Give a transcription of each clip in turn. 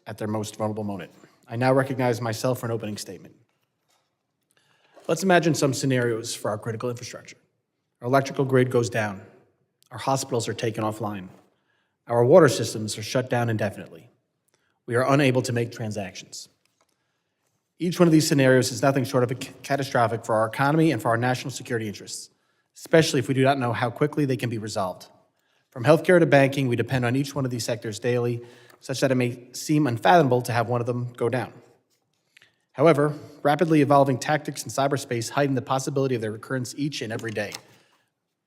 at their most vulnerable moment. I now recognize myself for an opening statement. Let's imagine some scenarios for our critical infrastructure. Our electrical grid goes down. Our hospitals are taken offline. Our water systems are shut down indefinitely. We are unable to make transactions. Each one of these scenarios is nothing short of catastrophic for our economy and for our national security interests, especially if we do not know how quickly they can be resolved. From healthcare to banking, we depend on each one of these sectors daily, such that it may seem unfathomable to have one of them go down. However, rapidly evolving tactics in cyberspace heighten the possibility of their recurrence each and every day.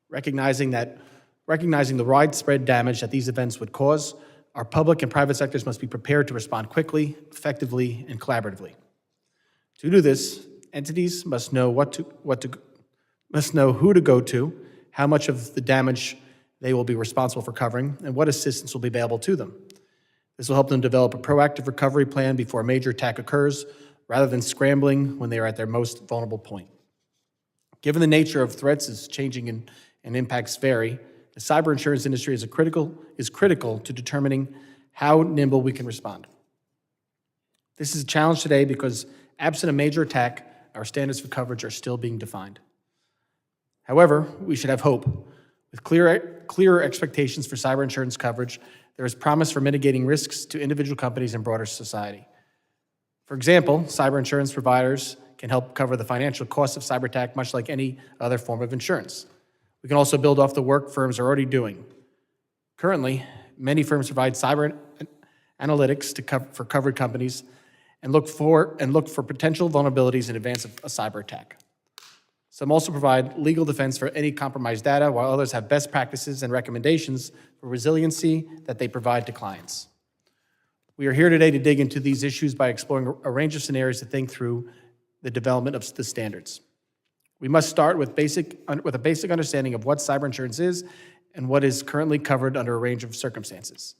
Recognizing the widespread damage that these events would cause, our public and private sectors must be prepared to respond quickly, effectively, and collaboratively. To do this, entities must know must know who to go to, how much of the damage they will be responsible for covering, and what assistance will be available to them. This will help them develop a proactive recovery plan before a major attack occurs, rather than scrambling when they are at their most vulnerable point. Given the nature of threats is changing and impacts vary, the cyber insurance industry is critical to determining how nimble we can respond. This is a challenge today because absent a major attack, our standards for coverage are still being defined. However, we should have hope. With clearer expectations for cyber insurance coverage, there is promise for mitigating risks to individual companies and broader society. For example, cyber insurance providers can help cover the financial costs of cyber attack much like any other form of insurance. We can also build off the work firms are already doing. Currently, many firms provide cyber analytics for covered companies and look for potential vulnerabilities in advance of a cyber attack. Some also provide legal defense for any compromised data, while others have best practices and recommendations for resiliency that they provide to clients. We are here today to dig into these issues by exploring a range of scenarios to think through the development of the standards. We must start with a basic understanding of what cyber insurance is and what is currently covered under a range of circumstances.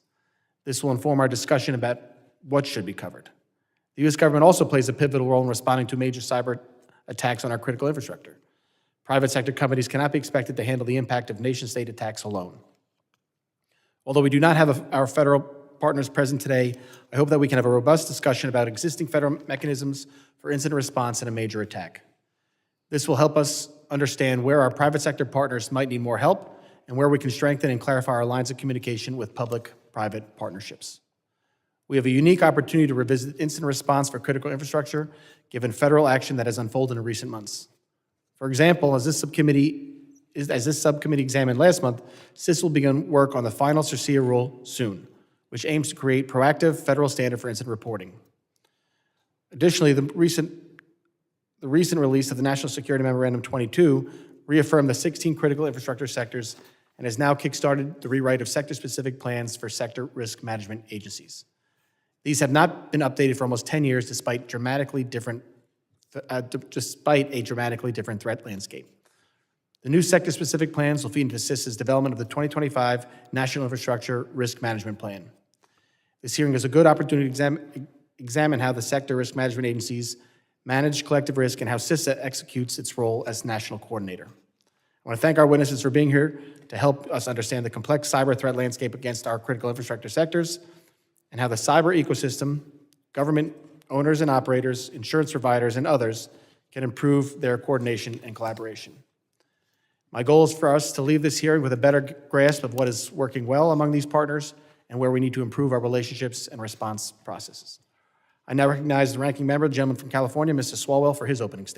This will inform our discussion about what should be covered. The U.S. government also plays a pivotal role in responding to major cyber attacks on our critical infrastructure. Private sector companies cannot be expected to handle the impact of nation-state attacks alone. Although we do not have our federal partners present today, I hope that we can have a robust discussion about existing federal mechanisms for incident response in a major attack. This will help us understand where our private sector partners might need more help and where we can strengthen and clarify our lines of communication with public-private partnerships. We have a unique opportunity to revisit incident response for critical infrastructure, given federal action that has unfolded in recent months. For example, as this subcommittee examined last month, CIS will begin work on the final CERCIA rule soon, which aims to create proactive federal standard for incident reporting. Additionally, the recent release of the National Security Memorandum 22 reaffirmed the 16 critical infrastructure sectors and has now kickstarted the rewrite of sector-specific plans for sector risk management agencies. These have not been updated for almost 10 years despite a dramatically different threat landscape. The new sector-specific plans will feed into CIS's development of the 2025 National Infrastructure Risk Management Plan. This hearing is a good opportunity to examine how the sector risk management agencies manage collective risk and how CISA executes its role as national coordinator. I want to thank our witnesses for being here to help us understand the complex cyber threat landscape against our critical infrastructure sectors and how the cyber ecosystem, government owners and operators, insurance providers, and others can improve their coordination and collaboration. My goal is for us to leave this hearing with a better grasp of what is working well among these partners and where we need to improve our relationships and response processes. I now recognize the ranking member, the gentleman from California, Mr. Swalwell, for his opening statement.